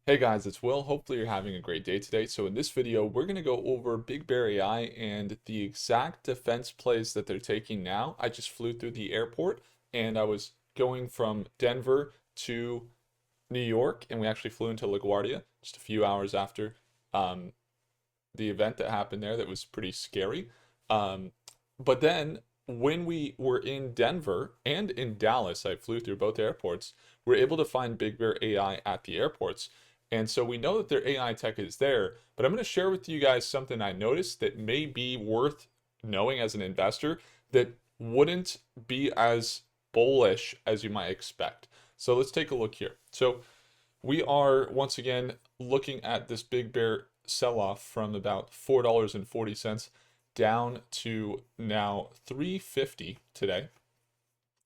Hey guys, it's Will. Hopefully you're having a great day today. So in this video, we're going to go over BigBear.AI and the exact defense plays that they're taking now. I just flew through the airport and I was going from Denver to New York, and we actually flew into LaGuardia just a few hours after um, the event that happened there that was pretty scary. Um, but then when we were in Denver and in Dallas, I flew through both airports, we were able to find Big Bear AI at the airports. And so we know that their AI tech is there, but I'm going to share with you guys something I noticed that may be worth knowing as an investor that wouldn't be as bullish as you might expect. So let's take a look here. So we are once again looking at this Big Bear sell off from about $4.40 down to now 350 today.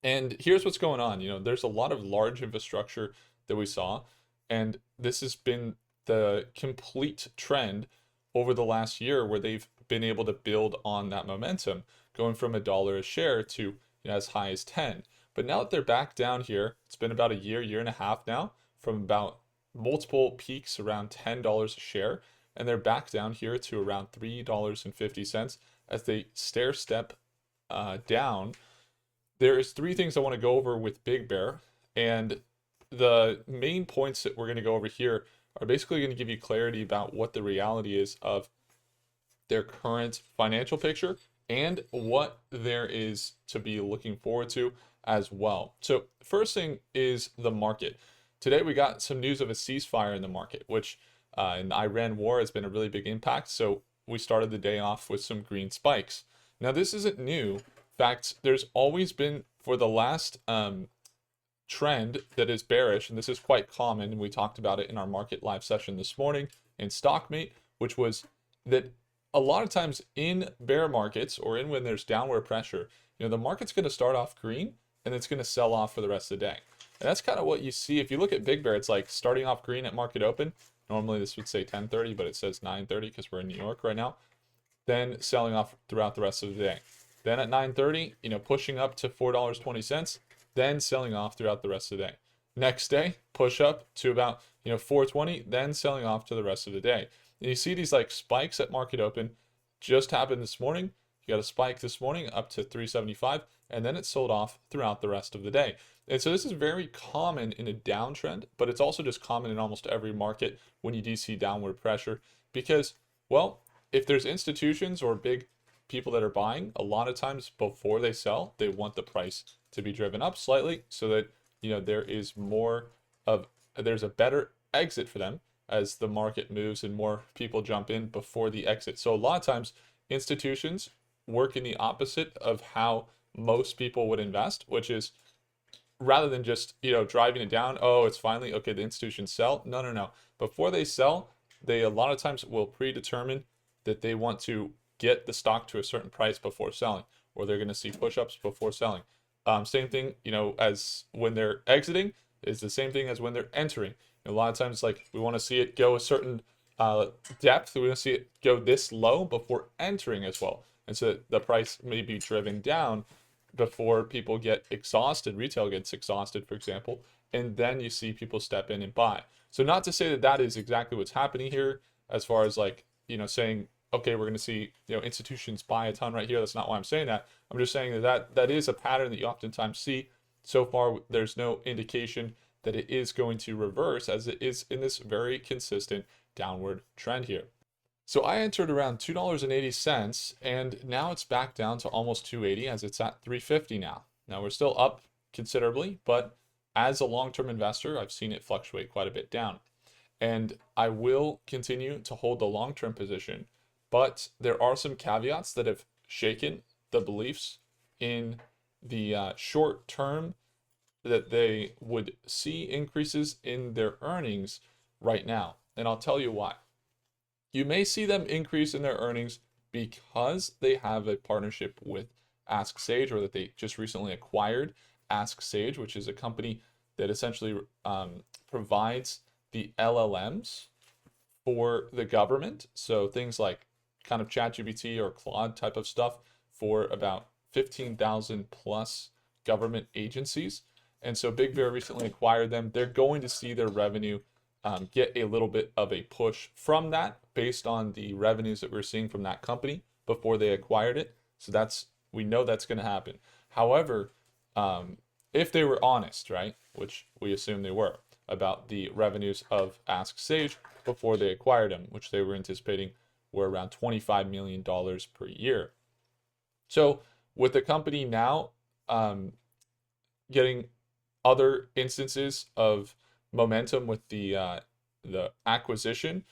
And here's what's going on. There's a lot of large infrastructure that we saw, and this has been the complete trend over the last year where they've been able to build on that momentum, going from $1 a share to as high as 10. But now that they're back down here, it's been about a year and a half now, from about multiple peaks around $10 a share, and they're back down here to around $3.50 as they stair step down. There is three things I want to go over with Big Bear, and the main points that we're going to go over here are basically going to give you clarity about what the reality is of their current financial picture and what there is to be looking forward to as well. So, first thing is the market. Today we got some news of a ceasefire in the market, which in the Iran war has been a really big impact. So we started the day off with some green spikes. Now this isn't new. In fact, there's always been for the last trend that is bearish, and this is quite common. And we talked about it in our market live session this morning in Stockmate, which was that a lot of times in bear markets or in when there's downward pressure, the market's going to start off green and it's going to sell off for the rest of the day. And that's kind of what you see. If you look at Big Bear, it's like starting off green at market open. Normally this would say 10:30, but it says 9:30 because we're in New York right now. Then selling off throughout the rest of the day. Then at 9:30, pushing up to $4.20, then selling off throughout the rest of the day. Next day, push up to about 4:20, then selling off to the rest of the day. And you see these like spikes at market open just happened this morning. You got a spike this morning up to 375, and then it sold off throughout the rest of the day. And so this is very common in a downtrend, but it's also just common in almost every market when you do see downward pressure because, well, if there's institutions or big people that are buying, a lot of times before they sell, they want the price to be driven up slightly so that there is more of there's a better exit for them as the market moves and more people jump in before the exit. So a lot of times institutions work in the opposite of how most people would invest, which is rather than just driving it down, oh it's finally okay, the institutions sell. No, before they sell, they a lot of times will predetermine that they want to get the stock to a certain price before selling, or they're going to see push-ups before selling. Same thing, as when they're exiting is the same thing as when they're entering. A lot of times, like we want to see it go a certain depth, we want to see it go this low before entering as well, and so the price may be driven down before people get exhausted. Retail gets exhausted, for example, and then you see people step in and buy. So not to say that that is exactly what's happening here, as far as like saying okay, we're going to see institutions buy a ton right here. That's not why I'm saying that. I'm just saying that is a pattern that you oftentimes see. So far, there's no indication that it is going to reverse, as it is in this very consistent downward trend here. So I entered around $2.80, and now it's back down to almost 280 as it's at 350 now. Now we're still up considerably, but as a long-term investor, I've seen it fluctuate quite a bit down. And I will continue to hold the long-term position, but there are some caveats that have shaken the beliefs in the short term that they would see increases in their earnings right now. And I'll tell you why. You may see them increase in their earnings because they have a partnership with Ask Sage, or that they just recently acquired Ask Sage, which is a company that essentially provides the LLMs for the government. So things like kind of ChatGPT or Claude type of stuff for about 15,000 plus government agencies. And so Big Bear recently acquired them. They're going to see their revenue get a little bit of a push from that based on the revenues that we're seeing from that company before they acquired it. So we know that's going to happen. However, if they were honest, right, which we assume they were, about the revenues of Ask Sage before they acquired them, which they were anticipating were around $25 million per year. So with the company now getting other instances of momentum with the acquisition,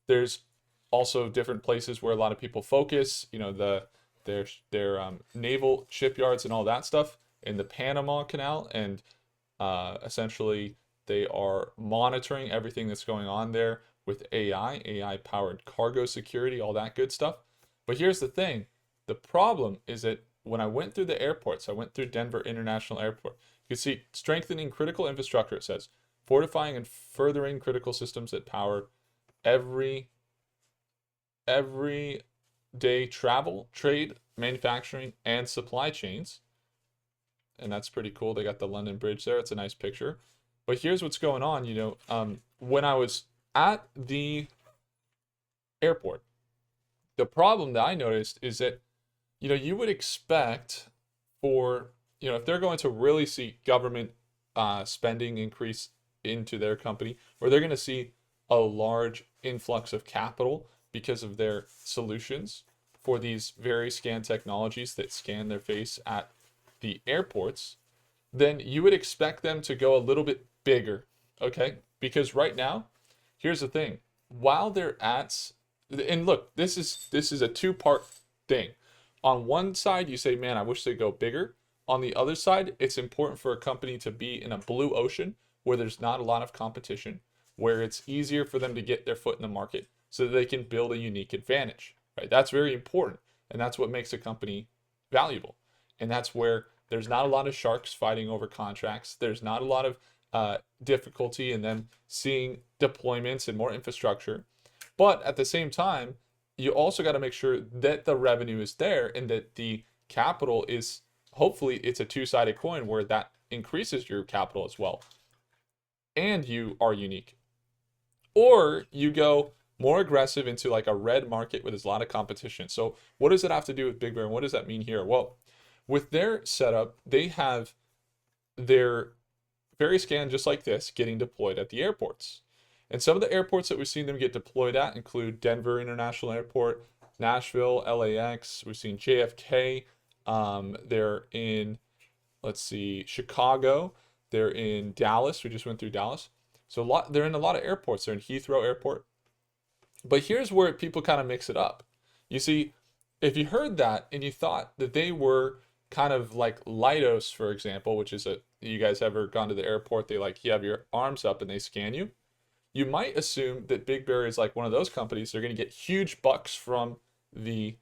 there's also different places where a lot of people focus. You know, their naval shipyards and all that stuff in the Panama Canal, and essentially they are monitoring everything that's going on there with AI powered cargo security, all that good stuff. But here's the thing: the problem is that when I went through the airports, I went through Denver International Airport. You can see strengthening critical infrastructure. It says fortifying and furthering critical systems that power every day travel, trade, manufacturing, and supply chains. And that's pretty cool. They got the London Bridge there. It's a nice picture. But here's what's going on. When I was at the airport, the problem that I noticed is that, you would expect for, if they're going to really see government spending increase into their company, or they're going to see a large influx of capital because of their solutions for these very scan technologies that scan their face at the airports, then you would expect them to go a little bit bigger, okay? Because right now, here's the thing. While they're at, and look, this is a two-part thing. On one side, you say, man, I wish they'd go bigger. On the other side, it's important for a company to be in a blue ocean where there's not a lot of competition, where it's easier for them to get their foot in the market so that they can build a unique advantage, right? That's very important, and that's what makes a company valuable. And that's where there's not a lot of sharks fighting over contracts. There's not a lot of difficulty in them seeing deployments and more infrastructure. But at the same time, you also got to make sure that the revenue is there and that the capital is, hopefully it's a two-sided coin where that increases your capital as well. And you are unique. Or you go more aggressive into like a red market where there's a lot of competition. So what does it have to do with BigBear, and what does that mean here? Well, with their setup, they have their very scan just like this getting deployed at the airports. And some of the airports that we've seen them get deployed at include Denver International Airport, Nashville, LAX. We've seen JFK. They're in, let's see, Chicago. They're in Dallas. We just went through Dallas. So they're in a lot of airports. They're in Heathrow Airport. But here's where people kind of mix it up. You see, if you heard that and you thought that they were kind of like Leidos, for example, which is you guys ever gone to the airport, they like, you have your arms up and they scan you. You might assume that BigBear is like one of those companies. They're going to get huge bucks from the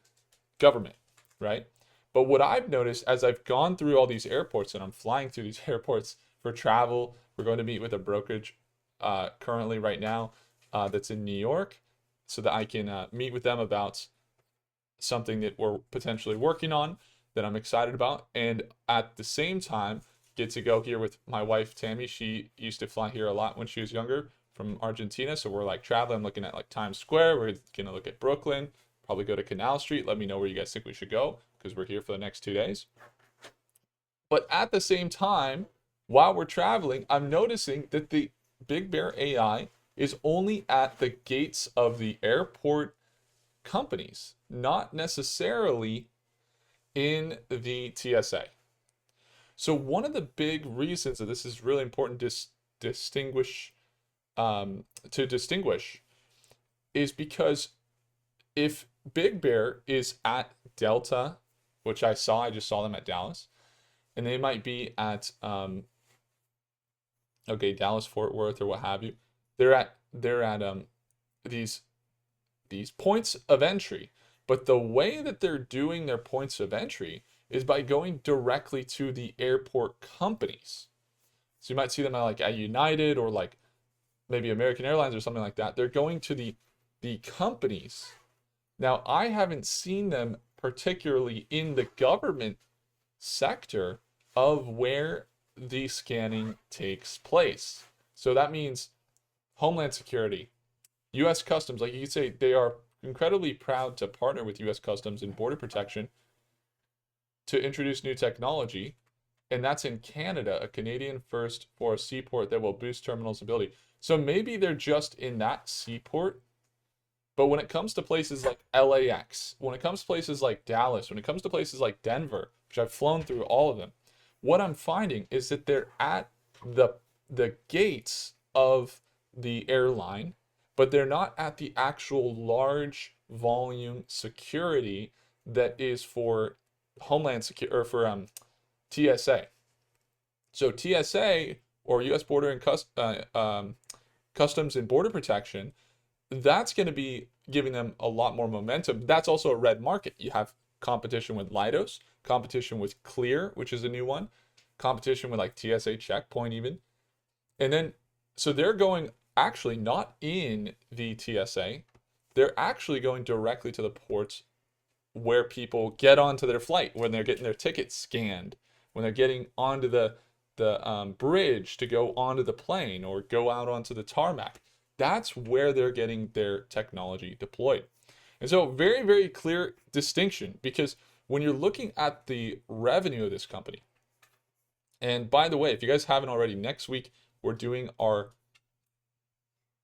government, right? But what I've noticed as I've gone through all these airports and I'm flying through these airports for travel, we're going to meet with a brokerage currently right now that's in New York so that I can meet with them about something that we're potentially working on that I'm excited about. And at the same time, get to go here with my wife, Tammy. She used to fly here a lot when she was younger from Argentina. So we're like traveling, looking at like Times Square. We're going to look at Brooklyn, probably go to Canal Street. Let me know where you guys think we should go because we're here for the next 2 days. But at the same time, while we're traveling, I'm noticing that the BigBear.AI is only at the gates of the airport companies, not necessarily in the TSA. So one of the big reasons that this is really important to distinguish is because if BigBear is at Delta, which I just saw them at Dallas, and they might be at Dallas, Fort Worth, or what have you. They're at these points of entry, but the way that they're doing their points of entry is by going directly to the airport companies. So you might see them at United or like maybe American Airlines or something like that. They're going to the companies. Now, I haven't seen them particularly in the government sector of where the scanning takes place. So that means Homeland Security, U.S. Customs, like you could say, they are incredibly proud to partner with U.S. Customs and Border Protection to introduce new technology. And that's in Canada, a Canadian first for a seaport that will boost terminals' ability. So maybe they're just in that seaport. But when it comes to places like LAX, when it comes to places like Dallas, when it comes to places like Denver, which I've flown through all of them, what I'm finding is that they're at the the gates of the airline, but they're not at the actual large volume security that is for Homeland Security or for TSA. So TSA or U.S. Border and Customs and Border Protection, that's going to be giving them a lot more momentum. That's also a red market. You have competition with Leidos, competition with Clear, which is a new one, competition with like TSA Checkpoint even. And then, so they're going actually not in the TSA, they're actually going directly to the ports where people get onto their flight, when they're getting their tickets scanned, when they're getting onto the bridge to go onto the plane or go out onto the tarmac. That's where they're getting their technology deployed. And so very, very clear distinction, because when you're looking at the revenue of this company, and by the way, if you guys haven't already, next week we're doing our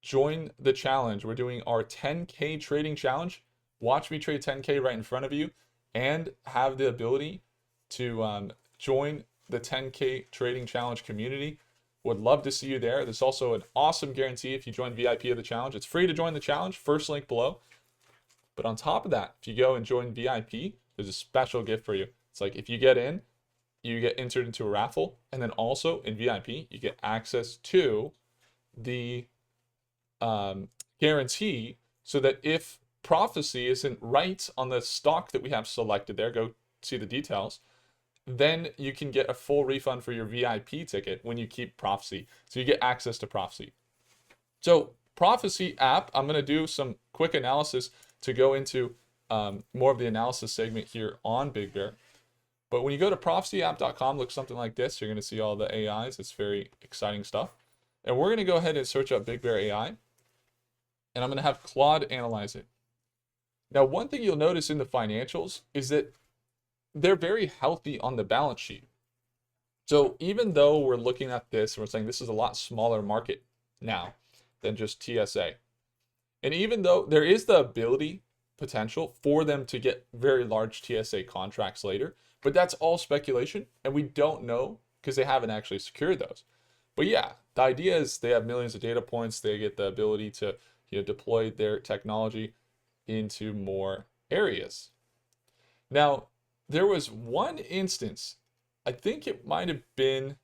join the challenge. We're doing our 10K trading challenge. Watch me trade 10K right in front of you and have the ability to join the 10K trading challenge community. Would love to see you there. There's also an awesome guarantee if you join VIP of the challenge. It's free to join the challenge, first link below. But on top of that, if you go and join VIP, there's a special gift for you. It's like if you get in, you get entered into a raffle, and then also in VIP, you get access to the guarantee, so that if prophecy isn't right on the stock that we have selected there, go see the details, then you can get a full refund for your VIP ticket when you keep prophecy. So you get access to prophecy. So prophecy app, I'm going to do some quick analysis to go into more of the analysis segment here on Big Bear. But when you go to prophecyapp.com, look something like this. You're going to see all the AIs. It's very exciting stuff. And we're going to go ahead and search up BigBear.AI. And I'm going to have Claude analyze it. Now, one thing you'll notice in the financials is that they're very healthy on the balance sheet. So even though we're looking at this and we're saying this is a lot smaller market now than just TSA, and even though there is the ability, potential for them to get very large TSA contracts later, but that's all speculation, and we don't know because they haven't actually secured those. But yeah, the idea is they have millions of data points. They get the ability to deploy their technology into more areas. Now, there was one instance, I think it might have been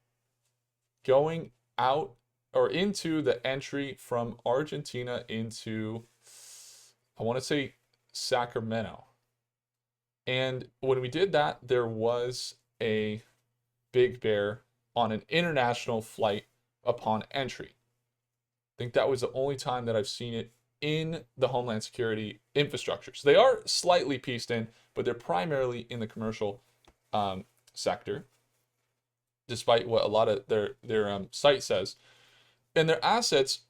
going out or into the entry from Argentina into, I want to say, Sacramento. And when we did that, there was a Big Bear on an international flight upon entry. I think that was the only time that I've seen it in the Homeland Security infrastructure. So they are slightly pieced in, but they're primarily in the commercial sector, despite what a lot of their site says. And their assets,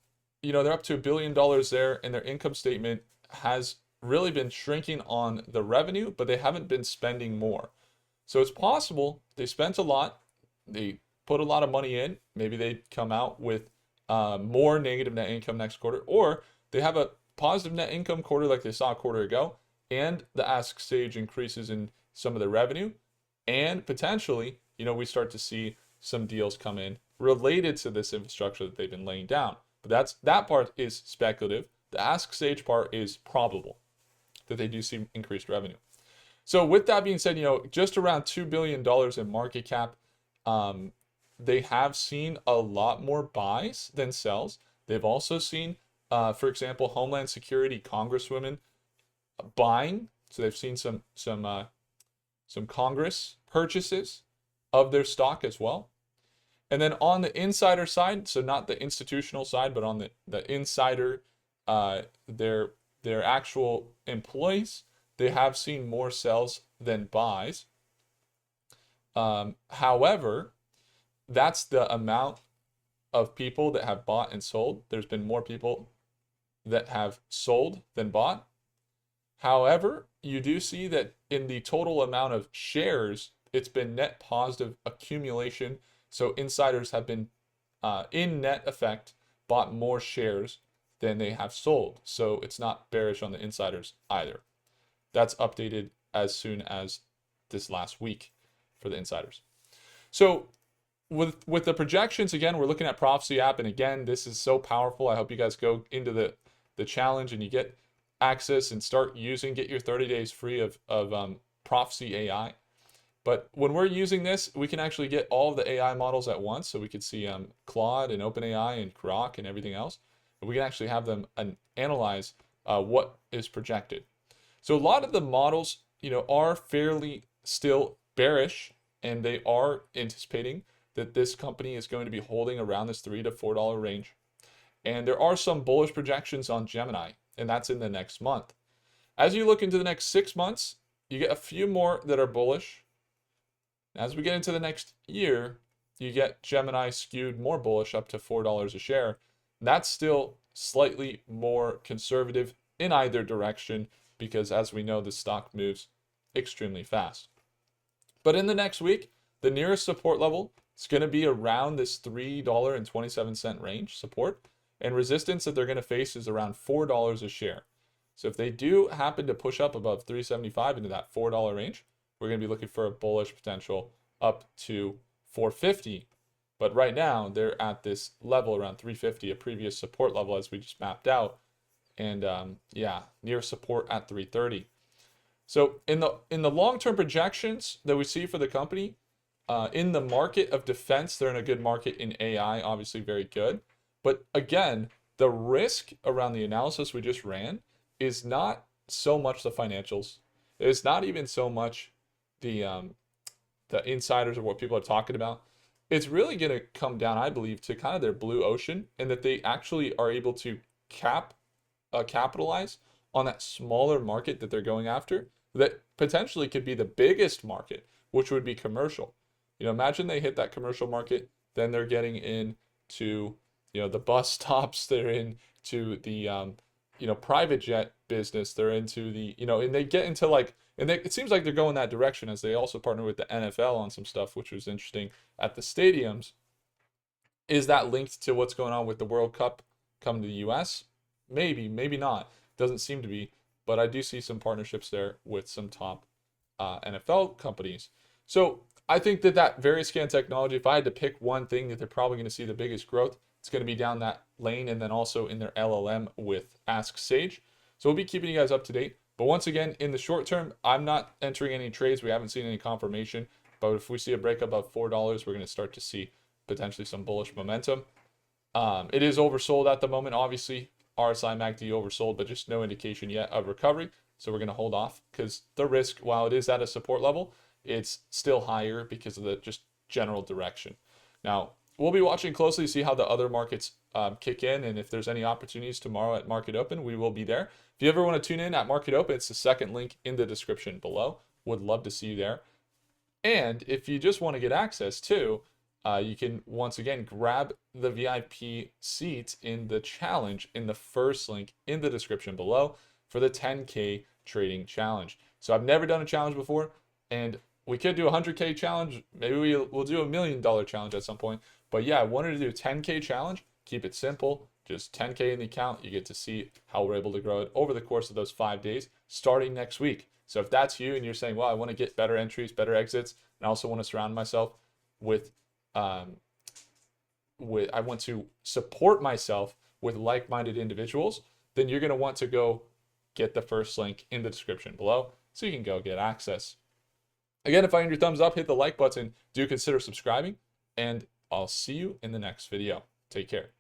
they're up to $1 billion there, and their income statement has really been shrinking on the revenue, but they haven't been spending more. So it's possible they spent a lot, they put a lot of money in, maybe they come out with more negative net income next quarter, or they have a positive net income quarter like they saw a quarter ago, and the ask stage increases in some of the revenue, and potentially, we start to see some deals come in related to this infrastructure that they've been laying down. But that part is speculative. The ask stage part is probable that they do see increased revenue. So with that being said, just around $2 billion in market cap. They have seen a lot more buys than sells. They've also seen, for example, Homeland Security congresswomen buying. So they've seen some Congress purchases of their stock as well. And then on the insider side, so not the institutional side, but on the insider, their actual employees, they have seen more sells than buys. However, that's the amount of people that have bought and sold. There's been more people that have sold than bought. However, you do see that in the total amount of shares, it's been net positive accumulation. So insiders have been, in net effect, bought more shares than they have sold. So it's not bearish on the insiders either. That's updated as soon as this last week for the insiders. So with the projections, again, we're looking at Prophecy app, and again, this is so powerful. I hope you guys go into the challenge and you get access and start using, get your 30 days free of Prophecy AI. But when we're using this, we can actually get all of the AI models at once. So we could see Claude and OpenAI and Grok and everything else. And we can actually have them analyze what is projected. So a lot of the models, are fairly still bearish, and they are anticipating that this company is going to be holding around this $3 to $4 range. And there are some bullish projections on Gemini, and that's in the next month. As you look into the next 6 months, you get a few more that are bullish. As we get into the next year, you get Gemini skewed more bullish up to $4 a share. That's still slightly more conservative in either direction because, as we know, the stock moves extremely fast. But in the next week, the nearest support level is going to be around this $3.27 range support, and resistance that they're going to face is around $4 a share. So if they do happen to push up above $3.75 into that $4 range, we're going to be looking for a bullish potential up to $4.50. But right now, they're at this level around $3.50, a previous support level as we just mapped out. And near support at $3.30. So in the long-term projections that we see for the company, in the market of defense, they're in a good market. In AI, obviously very good. But again, the risk around the analysis we just ran is not so much the financials. It's not even so much the insiders or what people are talking about. It's really going to come down, I believe, to kind of their blue ocean, and that they actually are able to capitalize on that smaller market that they're going after that potentially could be the biggest market, which would be commercial. Imagine they hit that commercial market, then they're getting into, the bus stops, they're into the, private jet business, they're into the, and they get into it seems like they're going that direction as they also partner with the NFL on some stuff, which was interesting at the stadiums. Is that linked to what's going on with the World Cup coming to the US? Maybe, maybe not. Doesn't seem to be, but I do see some partnerships there with some top NFL companies. So I think that Veriscan technology, if I had to pick one thing that they're probably going to see the biggest growth, it's going to be down that lane, and then also in their LLM with Ask Sage. So we'll be keeping you guys up to date. But once again, in the short term, I'm not entering any trades. We haven't seen any confirmation. But if we see a break above $4, we're going to start to see potentially some bullish momentum. It is oversold at the moment, obviously. RSI MACD oversold, but just no indication yet of recovery. So we're going to hold off because the risk, while it is at a support level, it's still higher because of the just general direction. Now, we'll be watching closely to see how the other markets kick in, and if there's any opportunities tomorrow at Market Open, we will be there. If you ever want to tune in at Market Open, it's the second link in the description below. Would love to see you there. And if you just want to get access to, you can once again grab the VIP seat in the challenge in the first link in the description below for the 10K trading challenge. So I've never done a challenge before, and we could do a 100K challenge. Maybe we'll do $1 million challenge at some point. But yeah, I wanted to do a 10K challenge. Keep it simple. Just 10K in the account. You get to see how we're able to grow it over the course of those 5 days starting next week. So if that's you and you're saying, well, I want to get better entries, better exits, and I also want to surround myself with I want to support myself with like-minded individuals, then you're going to want to go get the first link in the description below so you can go get access. Again, if I earned your thumbs up, hit the like button. Do consider subscribing, and I'll see you in the next video. Take care.